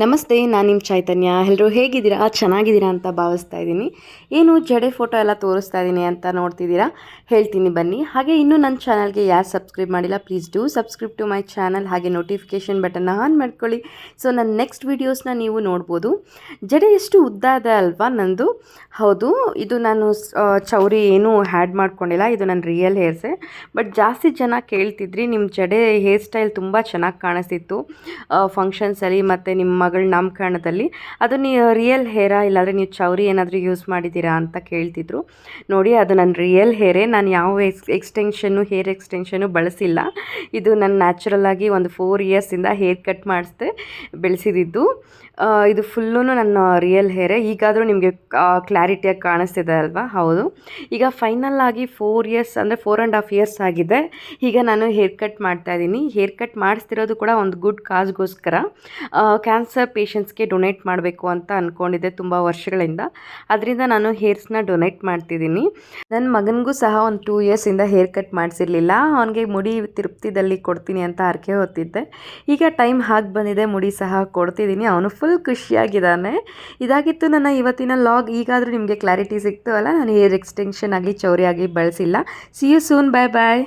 ನಮಸ್ತೆ, ನಾನು ನಿಮ್ಮ ಚೈತನ್ಯ. ಎಲ್ಲರೂ ಹೇಗಿದ್ದೀರಾ? ಚೆನ್ನಾಗಿದ್ದೀರಾ ಅಂತ ಭಾವಿಸ್ತಾ ಇದ್ದೀನಿ. ಏನು ಜಡೆ ಫೋಟೋ ಎಲ್ಲ ತೋರಿಸ್ತಾ ಇದ್ದೀನಿ ಅಂತ ನೋಡ್ತಿದ್ದೀರಾ? ಹೇಳ್ತೀನಿ ಬನ್ನಿ. ಹಾಗೆ ಇನ್ನೂ ನನ್ನ ಚಾನಲ್ಗೆ ಯಾರು ಸಬ್ಸ್ಕ್ರೈಬ್ ಮಾಡಿಲ್ಲ, please do subscribe to my channel. ಹಾಗೆ ನೋಟಿಫಿಕೇಷನ್ ಬಟನ್ನ ಆನ್ ಮಾಡ್ಕೊಳ್ಳಿ. ಸೊ ನನ್ನ ನೆಕ್ಸ್ಟ್ ವೀಡಿಯೋಸ್ನ ನೀವು ನೋಡ್ಬೋದು. ಜಡೆ ಎಷ್ಟು ಉದ್ದ ಇದೆ ಅಲ್ವಾ ನಂದು? ಹೌದು, ಇದು ನಾನು ಚೌರಿ ಏನೂ ಹ್ಯಾಡ್ ಮಾಡ್ಕೊಂಡಿಲ್ಲ. ಇದು ನನ್ನ ರಿಯಲ್ ಹೇರ್ಸೆ. ಬಟ್ ಜಾಸ್ತಿ ಜನ ಕೇಳ್ತಿದ್ರಿ, ನಿಮ್ಮ ಜಡೆ ಹೇರ್ ಸ್ಟೈಲ್ ತುಂಬ ಚೆನ್ನಾಗಿ ಕಾಣಿಸ್ತಿತ್ತು ಫಂಕ್ಷನ್ಸಲ್ಲಿ ಮತ್ತು ನಿಮ್ಮ ಮಗಳ ನಾಮಕರಣದಲ್ಲಿ. ಅದು ನೀವು ರಿಯಲ್ ಹೇರಾ ಇಲ್ಲಾಂದರೆ ನೀವು ಚೌರಿ ಏನಾದರೂ ಯೂಸ್ ಮಾಡಿದ್ದೀರಾ ಅಂತ ಕೇಳ್ತಿದ್ರು. ನೋಡಿ, ಅದು ನನ್ನ ರಿಯಲ್ ಹೇರೇ. ನಾನು ಯಾವ ಹೇರ್ ಎಕ್ಸ್ಟೆನ್ಷನ್ನು ಬಳಸಿಲ್ಲ. ಇದು ನಾನು ನ್ಯಾಚುರಲ್ಲಾಗಿ ಒಂದು 4 ಇಯರ್ಸಿಂದ ಹೇರ್ ಕಟ್ ಮಾಡಿಸ್ದೆ ಬೆಳೆಸಿದ್ದು. ಇದು ಫುಲ್ಲೂ ನನ್ನ ರಿಯಲ್ ಹೇರೇ. ಈಗಾದರೂ ನಿಮಗೆ ಕ್ಲಾರಿಟಿಯಾಗಿ ಕಾಣಿಸ್ತಿದೆ ಅಲ್ವಾ? ಹೌದು. ಈಗ ಫೈನಲ್ ಆಗಿ 4 ಇಯರ್ಸ್ ಅಂದರೆ 4.5 ಇಯರ್ಸ್ ಆಗಿದೆ. ಈಗ ನಾನು ಹೇರ್ ಕಟ್ ಮಾಡ್ತಾಯಿದ್ದೀನಿ. ಹೇರ್ ಕಟ್ ಮಾಡಿಸ್ತಿರೋದು ಕೂಡ ಒಂದು ಗುಡ್ ಕಾಸ್ಗೋಸ್ಕರ. ಕ್ಯಾನ್ಸರ್ ಪೇಷಂಟ್ಸ್ಗೆ ಡೊನೇಟ್ ಮಾಡಬೇಕು ಅಂತ ಅಂದ್ಕೊಂಡಿದ್ದೆ ತುಂಬ ವರ್ಷಗಳಿಂದ. ಅದರಿಂದ ನಾನು ಹೇರ್ಸ್ನ ಡೊನೇಟ್ ಮಾಡ್ತಿದ್ದೀನಿ. ನನ್ನ ಮಗನಿಗೂ ಸಹ ಒಂದು 2 ಇಯರ್ಸಿಂದ ಹೇರ್ ಕಟ್ ಮಾಡಿಸಿರಲಿಲ್ಲ. ಅವನಿಗೆ ಮುಡಿ ತಿರುಪ್ತಿದಲ್ಲಿ ಕೊಡ್ತೀನಿ ಅಂತ ಹರಕೆ ಹೊತ್ತಿದ್ದೆ. ಈಗ ಟೈಮ್ ಹಾಗೆ ಬಂದಿದೆ, ಮುಡಿ ಸಹ ಕೊಡ್ತಿದ್ದೀನಿ. ಅವನು ಫುಲ್ ಖುಷಿಯಾಗಿದ್ದಾನೆ. ಇದಾಗಿತ್ತು ನನ್ನ ಇವತ್ತಿನ ಲಾಗ್. ಈಗಾದರೂ ನಿಮಗೆ ಕ್ಲಾರಿಟಿ ಸಿಕ್ತು ಅಲ್ಲ? ನಾನು ಹೇರ್ ಎಕ್ಸ್ಟೆನ್ಷನ್ ಆಗಲಿ ಚೌರಿ ಆಗಲಿ ಬಳಸಿಲ್ಲ. See you soon. Bye bye.